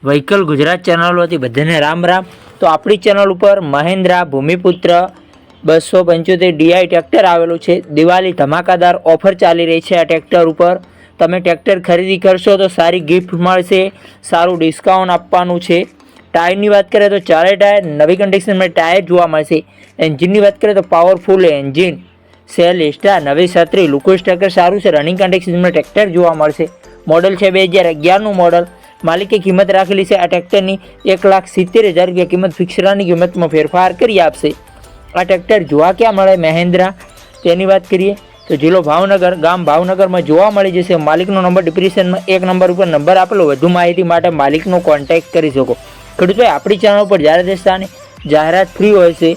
Vehicle Gujarat channel વતી બધાને રામ રામ। તો આપણી ચેનલ ઉપર મહિન્દ્રા ભૂમિપુત્ર 275 ડીઆઈ ટ્રેક્ટર આવેલું છે। દિવાળી ધમાકાદાર ઓફર ચાલી રહી છે। આ ટ્રેક્ટર ઉપર તમે ટ્રેક્ટર ખરીદી કરશો તો સારી ગિફ્ટ મળશે, સારું ડિસ્કાઉન્ટ આપવાનું છે। ટાયરની વાત કરીએ તો ચારે ટાયર નવી કન્ડિશનમાં ટાયર જોવા મળશે। એન્જિનની વાત કરીએ તો પાવરફુલ એન્જિન, સેલ એસ્ટા, નવી છત્રી, લુકોસ ટ્રેક્ટર સારું છે, રનિંગ કન્ડિશનમાં ટ્રેક્ટર જોવા મળશે। મોડલ છે 2011નું મોડલ। માલિકે કિંમત રાખેલી છે આ ટ્રેક્ટરની 1,70,000 રૂપિયા કિંમત। ફિક્સરાની કિંમતમાં ફેરફાર કરી આપશે। આ ટ્રેક્ટર જોવા ક્યાં મળે મહિન્દ્રા તેની વાત કરીએ તો જિલ્લો ભાવનગર, ગામ ભાવનગરમાં જોવા મળી જશે। માલિકનો નંબર ડિસ્ક્રિપ્શનમાં 1 નંબર ઉપર નંબર આપેલો। વધુ માહિતી માટે માલિકનો કોન્ટેક્ટ કરી શકો। ખેડૂતોએ આપણી ચેનલ ઉપર જ્યારે દસ્તાની જાહેરાત ફ્રી હોય છે,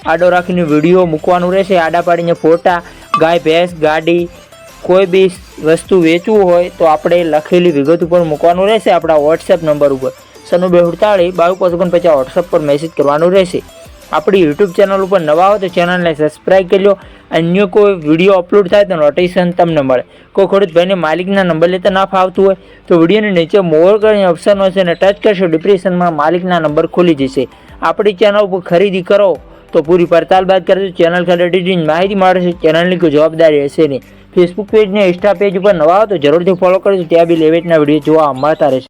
આડો રાખીને વિડીયો મૂકવાનું રહેશે। આડા પાડીને ફોટા, ગાય ભેંસ, ગાડી, કોઈ બી વસ્તુ વેચવું હોય તો આપણે લખેલી વિગત ઉપર મૂકવાનું રહેશે આપણા વોટ્સએપ નંબર ઉપર 9248 વોટ્સએપ પર મેસેજ કરવાનું રહેશે। આપણી યુટ્યુબ ચેનલ ઉપર નવા હો તો ચેનલને સબસ્ક્રાઈબ કરી લો। અન્ય કોઈ વિડીયો અપલોડ થાય તો નોટિફિકેશન તમને મળે। કોઈ ખેડૂત ભાઈને માલિકના નંબર લેતા ના ફાવતું હોય તો વિડીયોની નીચે મોર કરીને ઓપ્શન હશે અને ટચ કરશો ડિસ્ક્રિપ્શનમાં માલિકના નંબર ખુલી જશે। આપણી ચેનલ ઉપર ખરીદી કરો તો પૂરી પડતાલ બાદ કરજો। ચેનલ ખરીદીની માહિતી મળશે, ચેનલની કોઈ જવાબદારી હશે નહીં। ફેસબુક પેજ ને ઇન્સ્ટા પેજ ઉપર નવા હો તો જરૂરથી ફોલો કરજો, ત્યાં બી લેવેટના વિડીયો જોવા મળતા રહેશે।